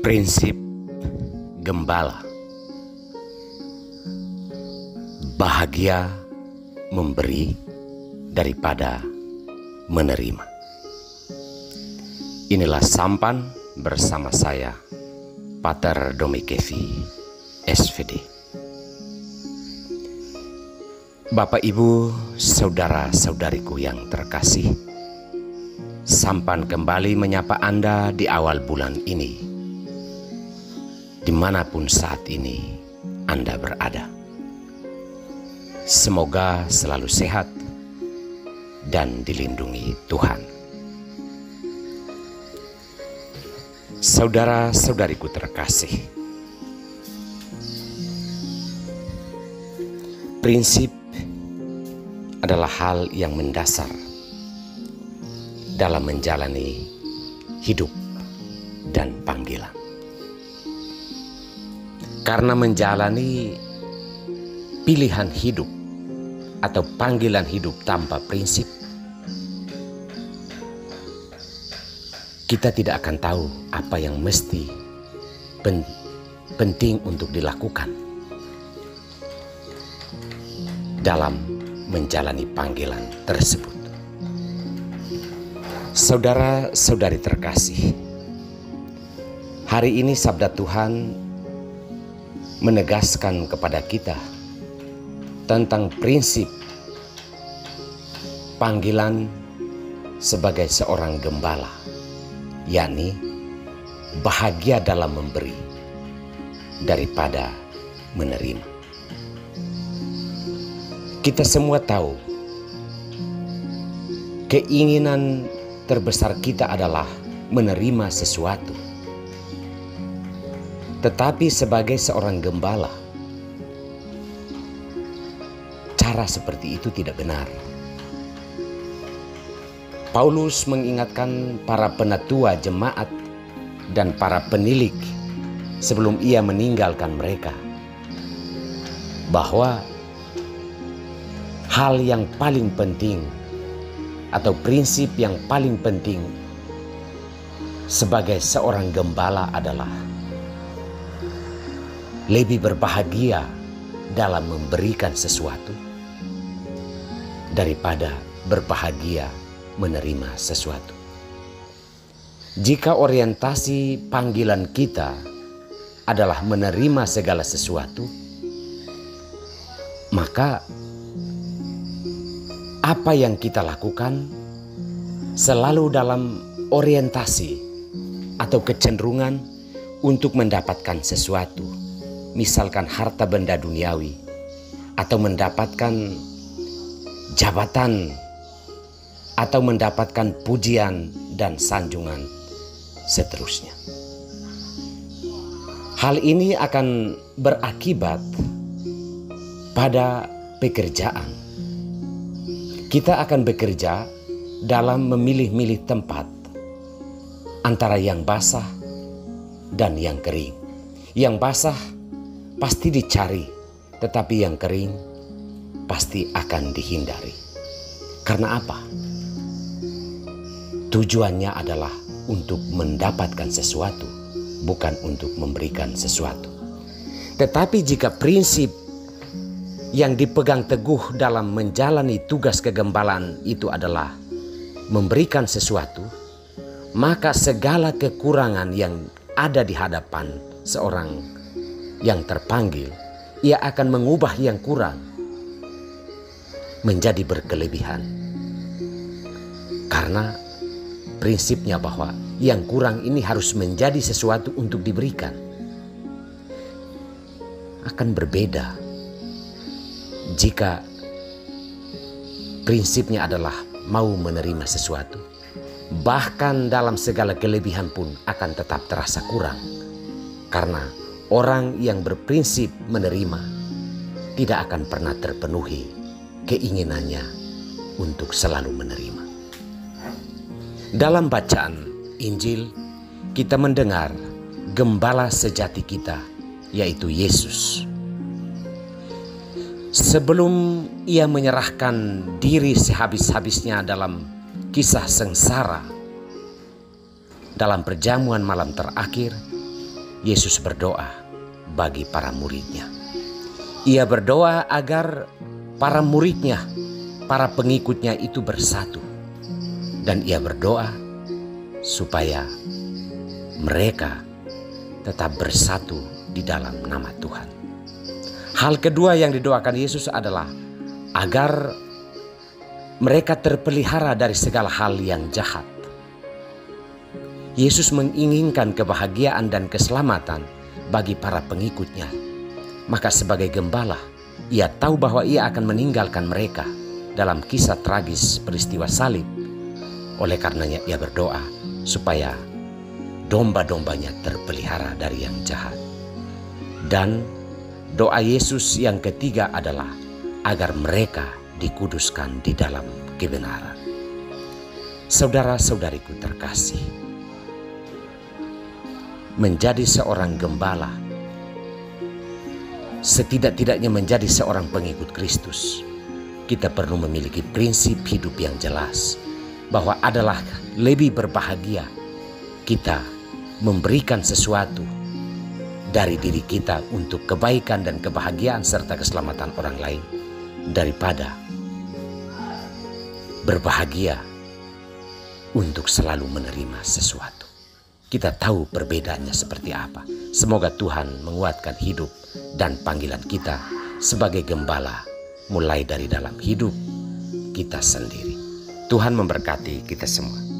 Prinsip gembala. Bahagia memberi daripada menerima. Inilah sampan bersama saya, Pater Domikevi, SVD. Bapak, Ibu, saudara-saudariku yang terkasih, sampan kembali menyapa Anda di awal bulan ini, dimanapun saat ini Anda berada. Semoga selalu sehat dan dilindungi Tuhan. Saudara-saudariku terkasih, prinsip adalah hal yang mendasar dalam menjalani hidup dan panggilan. Karena menjalani pilihan hidup atau panggilan hidup tanpa prinsip, kita tidak akan tahu apa yang mesti penting untuk dilakukan dalam menjalani panggilan tersebut. Saudara-saudari terkasih, hari ini sabda Tuhan menegaskan kepada kita tentang prinsip panggilan sebagai seorang gembala, yakni bahagia dalam memberi daripada menerima. Kita semua tahu keinginan terbesar kita adalah menerima sesuatu. Tetapi sebagai seorang gembala, cara seperti itu tidak benar. Paulus mengingatkan para penatua jemaat dan para penilik sebelum ia meninggalkan mereka bahwa hal yang paling penting atau prinsip yang paling penting sebagai seorang gembala adalah lebih berbahagia dalam memberikan sesuatu daripada berbahagia menerima sesuatu. Jika orientasi panggilan kita adalah menerima segala sesuatu, maka apa yang kita lakukan selalu dalam orientasi atau kecenderungan untuk mendapatkan sesuatu, misalkan harta benda duniawi atau mendapatkan jabatan atau mendapatkan pujian dan sanjungan seterusnya. Hal ini akan berakibat pada pekerjaan. Kita akan bekerja dalam memilih-milih tempat antara yang basah dan yang kering. Yang basah pasti dicari, tetapi yang kering pasti akan dihindari. Karena apa? Tujuannya adalah untuk mendapatkan sesuatu, bukan untuk memberikan sesuatu. Tetapi jika prinsip yang dipegang teguh dalam menjalani tugas kegembalaan itu adalah memberikan sesuatu, maka segala kekurangan yang ada di hadapan seorang yang terpanggil, ia akan mengubah yang kurang menjadi berkelebihan. Karena prinsipnya bahwa yang kurang ini harus menjadi sesuatu untuk diberikan. Akan berbeda jika prinsipnya adalah mau menerima sesuatu. Bahkan dalam segala kelebihan pun akan tetap terasa kurang. Karena orang yang berprinsip menerima tidak akan pernah terpenuhi keinginannya untuk selalu menerima. Dalam bacaan Injil, kita mendengar gembala sejati kita, yaitu Yesus. Sebelum ia menyerahkan diri sehabis-habisnya dalam kisah sengsara, dalam perjamuan malam terakhir, Yesus berdoa bagi para muridnya. Ia berdoa agar para muridnya, para pengikutnya itu bersatu. Dan ia berdoa supaya mereka tetap bersatu di dalam nama Tuhan. Hal kedua yang didoakan Yesus adalah agar mereka terpelihara dari segala hal yang jahat. Yesus menginginkan kebahagiaan dan keselamatan bagi para pengikutnya. Maka sebagai gembala, ia tahu bahwa ia akan meninggalkan mereka dalam kisah tragis peristiwa salib. Oleh karenanya ia berdoa supaya domba-dombanya terpelihara dari yang jahat. Dan doa Yesus yang ketiga adalah agar mereka dikuduskan di dalam kebenaran. Saudara-saudariku terkasih, menjadi seorang gembala, setidak-tidaknya menjadi seorang pengikut Kristus, kita perlu memiliki prinsip hidup yang jelas bahwa adalah lebih berbahagia kita memberikan sesuatu dari diri kita untuk kebaikan dan kebahagiaan serta keselamatan orang lain daripada berbahagia untuk selalu menerima sesuatu. Kita tahu perbedaannya seperti apa. Semoga Tuhan menguatkan hidup dan panggilan kita sebagai gembala mulai dari dalam hidup kita sendiri. Tuhan memberkati kita semua.